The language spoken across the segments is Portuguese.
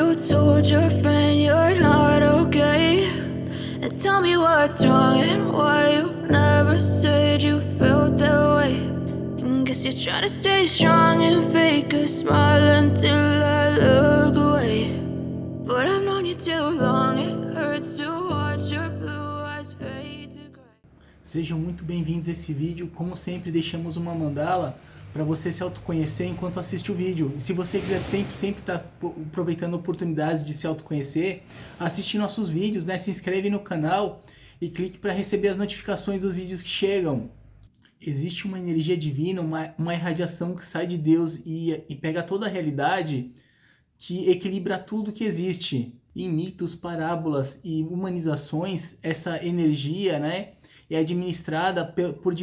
you told your friend you're not okay? And tell me what's wrong and why you never said you felt that way. And guess you're trying to stay strong and fake a smile until I look away. But I've known you too long, it hurts to watch your blue eyes fade to gray. Sejam muito bem-vindos a esse vídeo. Como sempre, deixamos uma mandala para você se autoconhecer enquanto assiste o vídeo. E se você quiser sempre estar aproveitando oportunidades de se autoconhecer, assiste nossos vídeos, né? Se inscreve no canal e clique para receber as notificações dos vídeos que chegam. Existe uma energia divina, uma irradiação que sai de Deus e pega toda a realidade, que equilibra tudo que existe. Em mitos, parábolas e humanizações, essa energia, né, é administrada por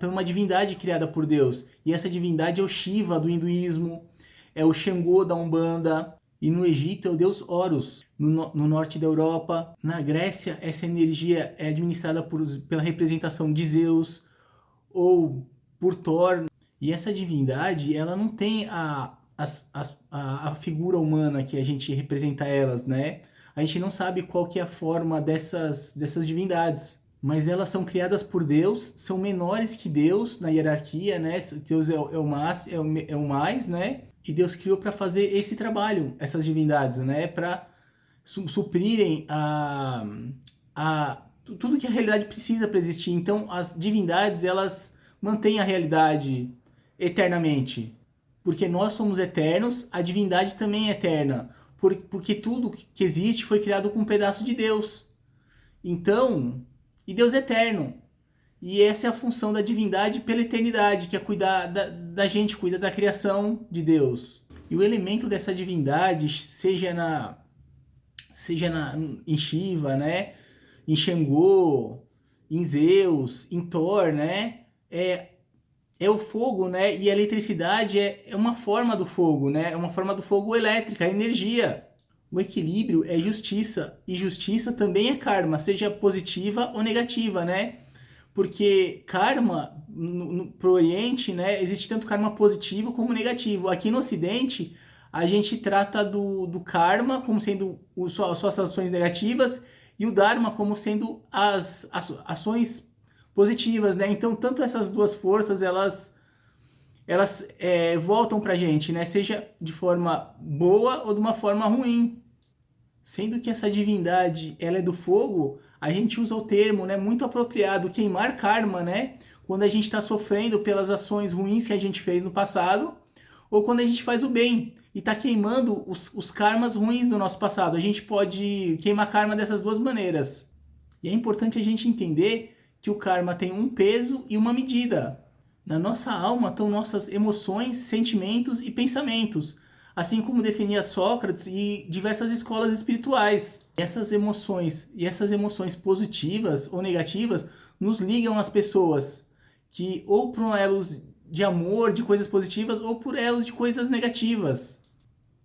uma divindade criada por Deus. E essa divindade é o Shiva do hinduísmo, é o Xangô da Umbanda, e no Egito é o deus Horus. No norte da Europa, na Grécia, essa energia é administrada pela representação de Zeus ou por Thor. E essa divindade, ela não tem a figura humana que a gente representa elas, né? A gente não sabe qual que é a forma dessas divindades, mas elas são criadas por Deus, são menores que Deus na hierarquia, né? Deus é o mais, né? E Deus criou para fazer esse trabalho, essas divindades, né? Para suprirem tudo que a realidade precisa para existir. Então, as divindades, elas mantêm a realidade eternamente. Porque nós somos eternos, a divindade também é eterna. Porque tudo que existe foi criado com um pedaço de Deus. Então, e Deus é eterno. E essa é a função da divindade pela eternidade, que é cuidar da gente, cuidar da criação de Deus. E o elemento dessa divindade, seja em Shiva, né? Em Xangô, em Zeus, em Thor, né? É o fogo, né? E a eletricidade é uma forma do fogo, né? É uma forma do fogo elétrica, a energia. O equilíbrio é justiça, e justiça também é karma, seja positiva ou negativa, né? Porque karma, pro Oriente, né? Existe tanto karma positivo como negativo. Aqui no Ocidente, a gente trata do karma como sendo suas ações negativas e o dharma como sendo as ações positivas, né? Então, tanto essas duas forças, elas voltam pra gente, né? Seja de forma boa ou de uma forma ruim. Sendo que essa divindade, ela é do fogo, a gente usa o termo, né, muito apropriado, queimar karma, né? Quando a gente está sofrendo pelas ações ruins que a gente fez no passado, ou quando a gente faz o bem e está queimando os karmas ruins do nosso passado. A gente pode queimar karma dessas duas maneiras. E é importante a gente entender que o karma tem um peso e uma medida. Na nossa alma estão nossas emoções, sentimentos e pensamentos, assim como definia Sócrates e diversas escolas espirituais. Essas emoções positivas ou negativas nos ligam às pessoas, que ou por elos de amor, de coisas positivas, ou por elos de coisas negativas.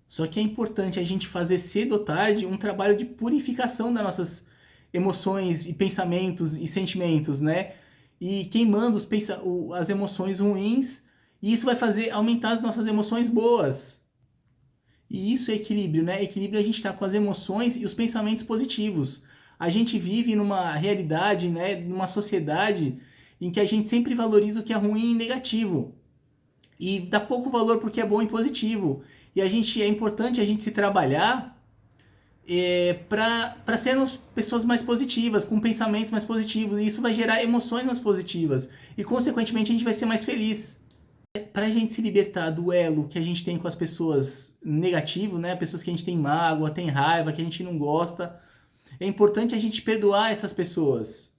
Só que é importante a gente fazer cedo ou tarde um trabalho de purificação das nossas emoções e pensamentos e sentimentos, né? E queimando as emoções ruins, e isso vai fazer aumentar as nossas emoções boas. E isso é equilíbrio, né? Equilíbrio é a gente estar com as emoções e os pensamentos positivos. A gente vive numa realidade, né? Numa sociedade em que a gente sempre valoriza o que é ruim e negativo. E dá pouco valor porque é bom e positivo. E é importante a gente se trabalhar para sermos pessoas mais positivas, com pensamentos mais positivos. E isso vai gerar emoções mais positivas. E, consequentemente, a gente vai ser mais feliz. Para a gente se libertar do elo que a gente tem com as pessoas negativo, né? Pessoas que a gente tem mágoa, tem raiva, que a gente não gosta, é importante a gente perdoar essas pessoas.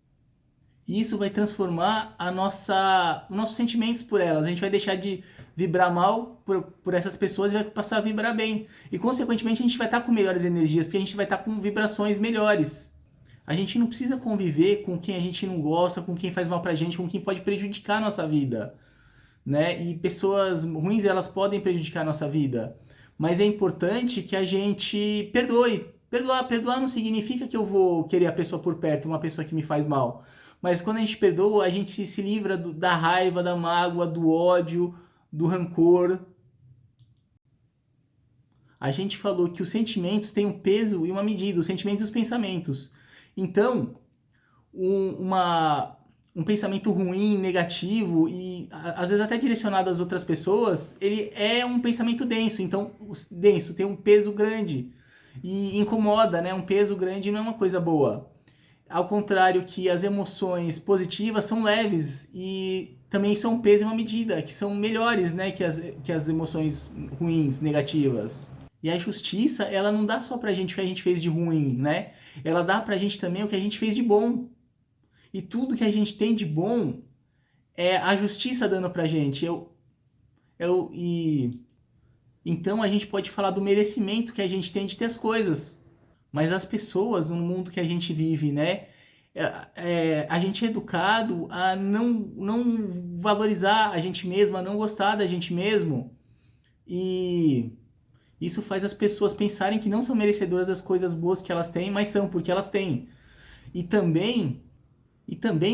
E isso vai transformar os nossos sentimentos por elas. A gente vai deixar de vibrar mal por essas pessoas e vai passar a vibrar bem. E, consequentemente, a gente vai estar com melhores energias, porque a gente vai estar com vibrações melhores. A gente não precisa conviver com quem a gente não gosta, com quem faz mal pra gente, com quem pode prejudicar a nossa vida, né? E pessoas ruins, elas podem prejudicar a nossa vida. Mas é importante que a gente perdoe. Perdoar não significa que eu vou querer a pessoa por perto, uma pessoa que me faz mal. Mas quando a gente perdoa, a gente se livra da raiva, da mágoa, do ódio, do rancor. A gente falou que os sentimentos têm um peso e uma medida, os sentimentos e os pensamentos. Então, um pensamento ruim, negativo e às vezes até direcionado às outras pessoas, ele é um pensamento denso. Então, denso tem um peso grande e incomoda, né? Um peso grande não é uma coisa boa. Ao contrário que as emoções positivas são leves e também são um peso e uma medida, que são melhores, né, que as emoções ruins, negativas. E a justiça, ela não dá só pra gente o que a gente fez de ruim, né? Ela dá pra gente também o que a gente fez de bom. E tudo que a gente tem de bom é a justiça dando pra gente. Então a gente pode falar do merecimento que a gente tem de ter as coisas. Mas as pessoas no mundo que a gente vive, né? A gente é educado a não valorizar a gente mesmo, a não gostar da gente mesmo. E isso faz as pessoas pensarem que não são merecedoras das coisas boas que elas têm, mas são porque elas têm. E também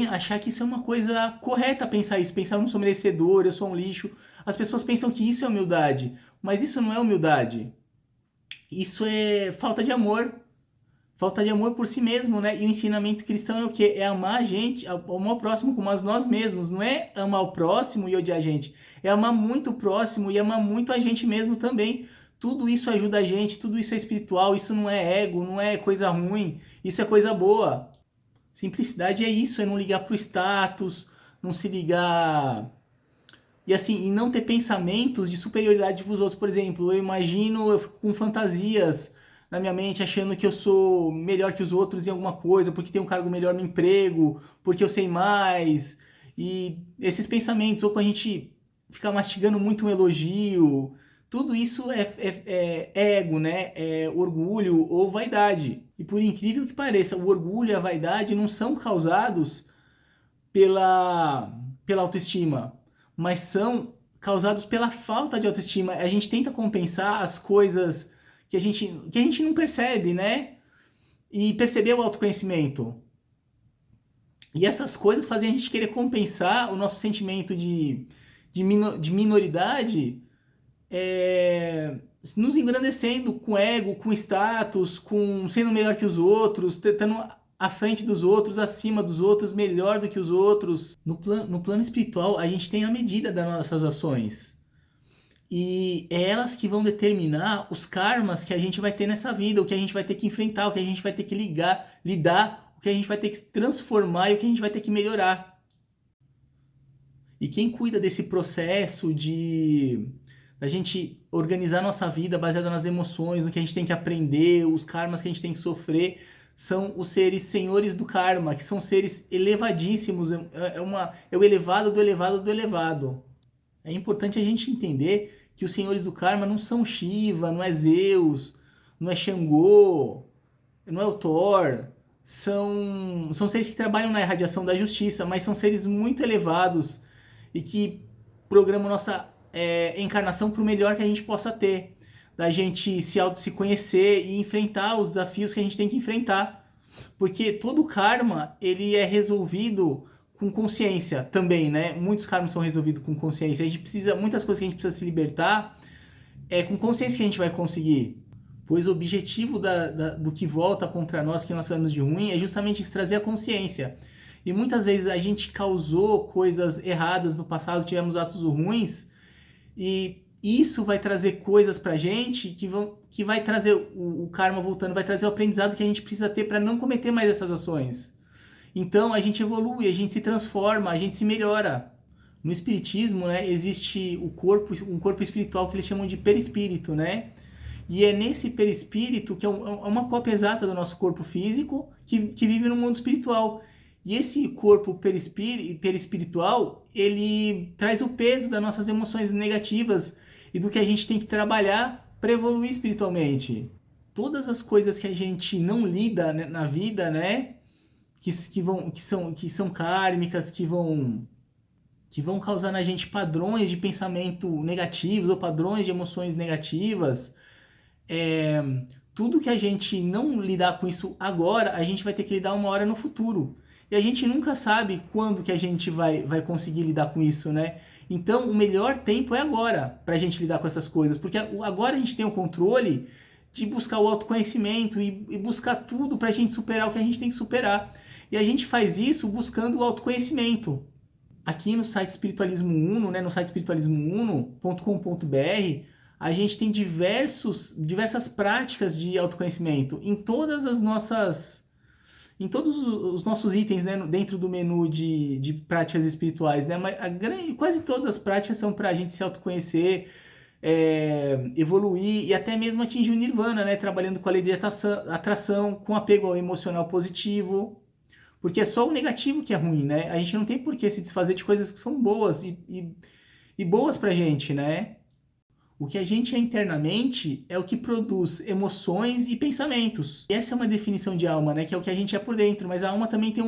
achar que isso é uma coisa correta pensar isso. Pensar, eu não sou merecedor, eu sou um lixo. As pessoas pensam que isso é humildade, mas isso não é humildade. Isso é falta de amor. Falta de amor por si mesmo, né? E o ensinamento cristão é o quê? É amar a gente, amar o próximo como a nós mesmos. Não é amar o próximo e odiar a gente. É amar muito o próximo e amar muito a gente mesmo também. Tudo isso ajuda a gente, tudo isso é espiritual, isso não é ego, não é coisa ruim, isso é coisa boa. Simplicidade é isso, é não ligar pro status, não se ligar... E assim, e não ter pensamentos de superioridade pros outros. Por exemplo, eu fico com fantasias na minha mente, achando que eu sou melhor que os outros em alguma coisa, porque tenho um cargo melhor no emprego, porque eu sei mais. E esses pensamentos, ou quando a gente fica mastigando muito um elogio, tudo isso é ego, né? É orgulho ou vaidade. E por incrível que pareça, o orgulho e a vaidade não são causados pela autoestima, mas são causados pela falta de autoestima. A gente tenta compensar as coisas que a gente não percebe, né? E perceber o autoconhecimento. E essas coisas fazem a gente querer compensar o nosso sentimento de minoridade, nos engrandecendo com ego, com status, com sendo melhor que os outros, tentando à frente dos outros, acima dos outros, melhor do que os outros. No plano espiritual, a gente tem a medida das nossas ações. E é elas que vão determinar os karmas que a gente vai ter nessa vida, o que a gente vai ter que enfrentar, o que a gente vai ter que lidar, o que a gente vai ter que transformar e o que a gente vai ter que melhorar. E quem cuida desse processo da gente organizar nossa vida baseada nas emoções, no que a gente tem que aprender, os karmas que a gente tem que sofrer, são os seres senhores do karma, que são seres elevadíssimos, é o elevado do elevado do elevado. É importante a gente entender que os senhores do karma não são Shiva, não é Zeus, não é Xangô, não é o Thor. São seres que trabalham na irradiação da justiça, mas são seres muito elevados e que programam nossa encarnação para o melhor que a gente possa ter. Da gente se conhecer e enfrentar os desafios que a gente tem que enfrentar. Porque todo karma, ele é resolvido com consciência também, né? Muitos karmas são resolvidos com consciência. Muitas coisas que a gente precisa se libertar, é com consciência que a gente vai conseguir. Pois o objetivo do que volta contra nós, que nós fazemos de ruim, é justamente trazer a consciência. E muitas vezes a gente causou coisas erradas no passado, tivemos atos ruins, e isso vai trazer coisas pra gente que vai trazer o karma voltando, vai trazer o aprendizado que a gente precisa ter para não cometer mais essas ações. Então a gente evolui, a gente se transforma, a gente se melhora. No espiritismo, né, existe um corpo espiritual que eles chamam de perispírito, né? E é nesse perispírito que é uma cópia exata do nosso corpo físico que vive no mundo espiritual. E esse corpo perispiritual, ele traz o peso das nossas emoções negativas e do que a gente tem que trabalhar para evoluir espiritualmente. Todas as coisas que a gente não lida, né, na vida, né? Que são kármicas, que vão causar na gente padrões de pensamento negativos ou padrões de emoções negativas. Tudo que a gente não lidar com isso agora, a gente vai ter que lidar uma hora no futuro. E a gente nunca sabe quando que a gente vai conseguir lidar com isso, né? Então, o melhor tempo é agora para a gente lidar com essas coisas, porque agora a gente tem o controle de buscar o autoconhecimento e buscar tudo para a gente superar o que a gente tem que superar. E a gente faz isso buscando o autoconhecimento. Aqui no site Espiritualismo Uno, né, no site espiritualismouno.com.br, a gente tem diversas práticas de autoconhecimento em todos os nossos itens, né, dentro do menu de práticas espirituais, né, mas quase todas as práticas são para a gente se autoconhecer, evoluir e até mesmo atingir o nirvana, né, trabalhando com a lei de atração, com apego ao emocional positivo. Porque é só o negativo que é ruim, né? A gente não tem por que se desfazer de coisas que são boas e boas pra gente, né? O que a gente é internamente é o que produz emoções e pensamentos. E essa é uma definição de alma, né? Que é o que a gente é por dentro. Mas a alma também tem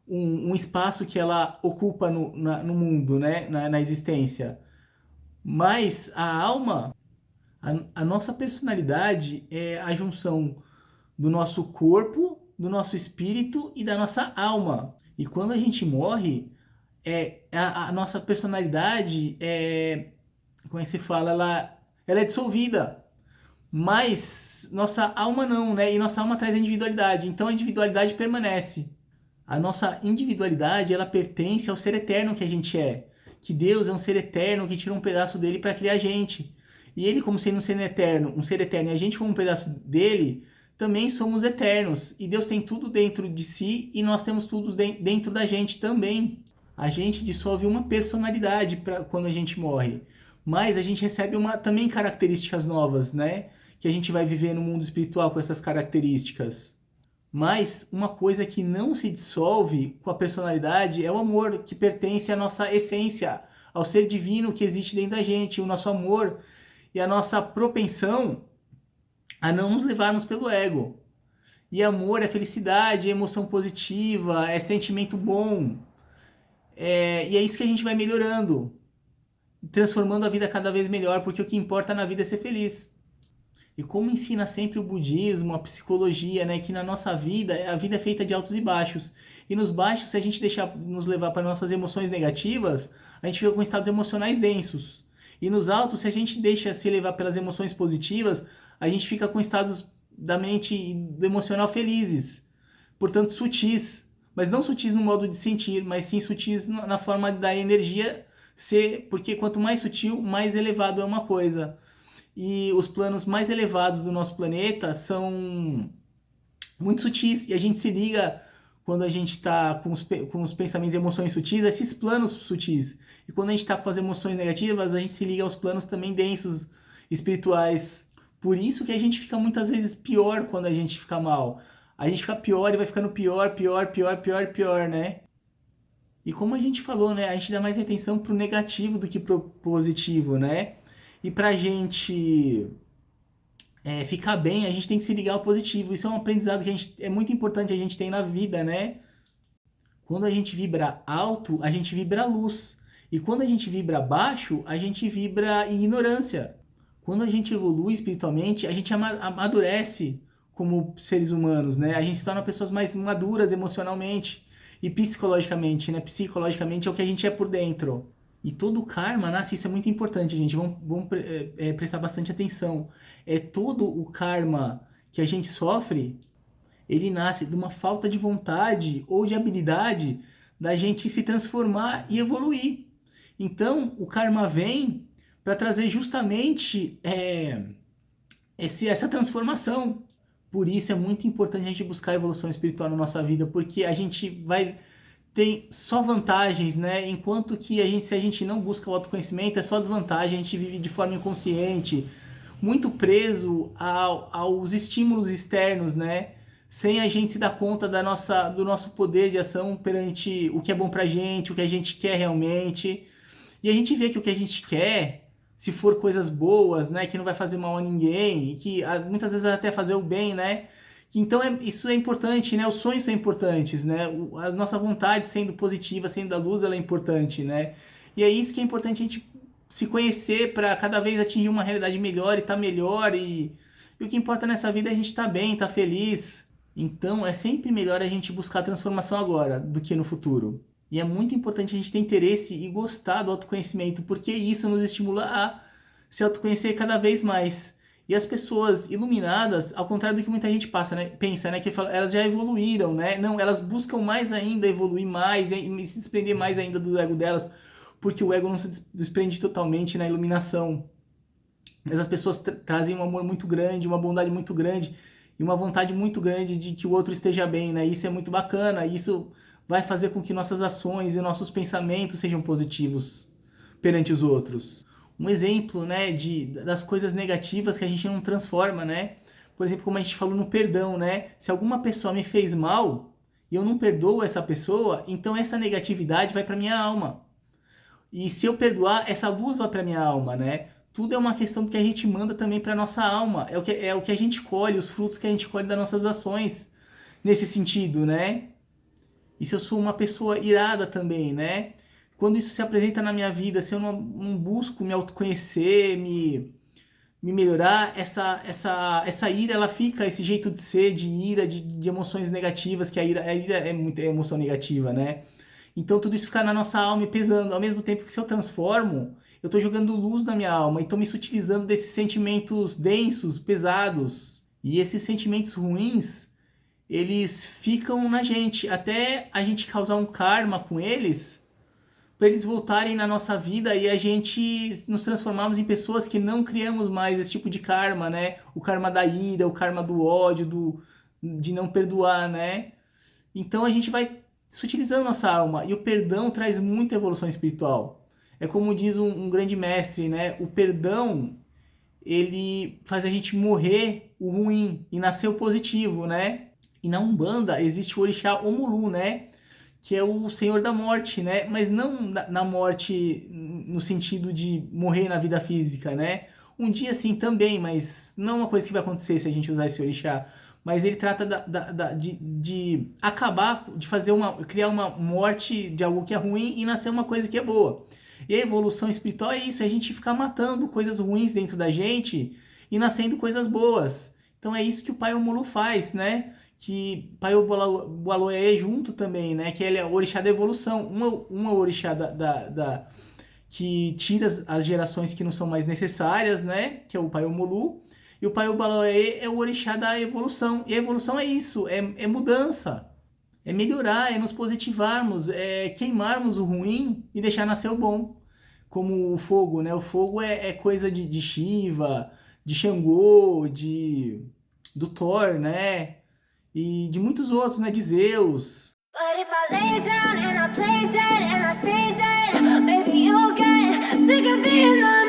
um espaço que ela ocupa no mundo, né? Na existência. Mas a alma, a nossa personalidade é a junção do nosso corpo, do nosso espírito e da nossa alma. E quando a gente morre, a nossa personalidade como é que se fala? Ela é dissolvida. Mas nossa alma não, né? E nossa alma traz a individualidade. Então a individualidade permanece. A nossa individualidade, ela pertence ao ser eterno que a gente é. Que Deus é um ser eterno que tira um pedaço dele para criar a gente. E ele, como sendo um ser eterno, e a gente como um pedaço dele, também somos eternos. E Deus tem tudo dentro de si e nós temos tudo dentro da gente também. A gente dissolve uma personalidade quando a gente morre. Mas a gente recebe também características novas, né? Que a gente vai viver no mundo espiritual com essas características. Mas uma coisa que não se dissolve com a personalidade é o amor, que pertence à nossa essência, ao ser divino que existe dentro da gente. O nosso amor e a nossa propensão a não nos levarmos pelo ego. E amor é felicidade, é emoção positiva, é sentimento bom. E é isso que a gente vai melhorando, transformando a vida cada vez melhor, porque o que importa na vida é ser feliz. E como ensina sempre o budismo, a psicologia, né, que na nossa vida, a vida é feita de altos e baixos. E nos baixos, se a gente deixar nos levar para nossas emoções negativas, a gente fica com estados emocionais densos. E nos altos, se a gente deixa se levar pelas emoções positivas, a gente fica com estados da mente e do emocional felizes. Portanto, sutis. Mas não sutis no modo de sentir, mas sim sutis na forma da energia ser, porque quanto mais sutil, mais elevado é uma coisa. E os planos mais elevados do nosso planeta são muito sutis. E a gente se liga, quando a gente está com os pensamentos e emoções sutis, a esses planos sutis. E quando a gente está com as emoções negativas, a gente se liga aos planos também densos, espirituais. Por isso que a gente fica muitas vezes pior quando a gente fica mal. A gente fica pior e vai ficando pior, né? E como a gente falou, né? A gente dá mais atenção pro negativo do que pro positivo, né? E pra gente ficar bem, a gente tem que se ligar ao positivo. Isso é um aprendizado que é muito importante a gente ter na vida, né? Quando a gente vibra alto, a gente vibra luz. E quando a gente vibra baixo, a gente vibra ignorância. Quando a gente evolui espiritualmente, a gente amadurece como seres humanos, né? A gente se torna pessoas mais maduras emocionalmente e psicologicamente, né? Psicologicamente é o que a gente é por dentro. E todo karma nasce, isso é muito importante, gente. Vamos prestar bastante atenção. Todo o karma que a gente sofre, ele nasce de uma falta de vontade ou de habilidade da gente se transformar e evoluir. Então, o karma vem para trazer justamente essa transformação. Por isso é muito importante a gente buscar a evolução espiritual na nossa vida, porque a gente tem só vantagens, né? Enquanto que se a gente não busca o autoconhecimento, é só desvantagem, a gente vive de forma inconsciente, muito preso aos estímulos externos, né? Sem a gente se dar conta do nosso poder de ação perante o que é bom pra gente, o que a gente quer realmente. E a gente vê que o que a gente quer, se for coisas boas, né, que não vai fazer mal a ninguém, e que muitas vezes vai até fazer o bem, né? Então isso é importante, né? Os sonhos são importantes, né? A nossa vontade sendo positiva, sendo da luz, ela é importante, né? E é isso que é importante a gente se conhecer para cada vez atingir uma realidade melhor e estar melhor. E o que importa nessa vida é a gente estar bem, estar feliz. Então é sempre melhor a gente buscar a transformação agora do que no futuro. E é muito importante a gente ter interesse e gostar do autoconhecimento, porque isso nos estimula a se autoconhecer cada vez mais. E as pessoas iluminadas, ao contrário do que muita gente pensa, né, que elas já evoluíram, né? Não, elas buscam mais ainda evoluir mais e se desprender mais ainda do ego delas, porque o ego não se desprende totalmente na iluminação. Mas as pessoas trazem um amor muito grande, uma bondade muito grande e uma vontade muito grande de que o outro esteja bem, né? Isso é muito bacana, isso vai fazer com que nossas ações e nossos pensamentos sejam positivos perante os outros. Um exemplo, né, das coisas negativas que a gente não transforma, né? Por exemplo, como a gente falou no perdão, né? Se alguma pessoa me fez mal e eu não perdoo essa pessoa, então essa negatividade vai para minha alma. E se eu perdoar, essa luz vai para minha alma, né? Tudo é uma questão que a gente manda também para nossa alma. É o que a gente colhe, os frutos que a gente colhe das nossas ações nesse sentido, né? E se eu sou uma pessoa irada também, né? Quando isso se apresenta na minha vida, se eu não busco me autoconhecer, me melhorar, essa ira, ela fica, esse jeito de ser, de ira, de emoções negativas, que a ira é muita emoção negativa, né? Então tudo isso fica na nossa alma e pesando, ao mesmo tempo que se eu transformo, eu estou jogando luz na minha alma e estou me sutilizando desses sentimentos densos, pesados. E esses sentimentos ruins, eles ficam na gente, até a gente causar um karma com eles, para eles voltarem na nossa vida e a gente nos transformarmos em pessoas que não criamos mais esse tipo de karma, né? O karma da ira, o karma do ódio, de não perdoar, né? Então a gente vai sutilizando nossa alma e o perdão traz muita evolução espiritual. É como diz um grande mestre, né? O perdão, ele faz a gente morrer o ruim e nascer o positivo, né? E na Umbanda existe o orixá Omulu, né? Que é o senhor da morte, né? Mas não na morte no sentido de morrer na vida física, né? Um dia sim também, mas não é uma coisa que vai acontecer se a gente usar esse orixá. Mas ele trata de acabar, de criar uma morte de algo que é ruim e nascer uma coisa que é boa. E a evolução espiritual é isso, é a gente ficar matando coisas ruins dentro da gente e nascendo coisas boas. Então é isso que o Pai Omulu faz, né? Que Pai Oboaloé é junto também, né? Que ele é o orixá da evolução. Um é o orixá que tira as gerações que não são mais necessárias, né? Que é o Pai Omulu. E o Pai Oboaloé é o orixá da evolução. E a evolução é isso, é mudança. É melhorar, é nos positivarmos, é queimarmos o ruim e deixar nascer o bom. Como o fogo, né? O fogo é coisa de Shiva, de Xangô, do Thor, né? E de muitos outros, né? De Zeus. But if I lay down and I play dead and I stay dead, maybe you'll get sick of being the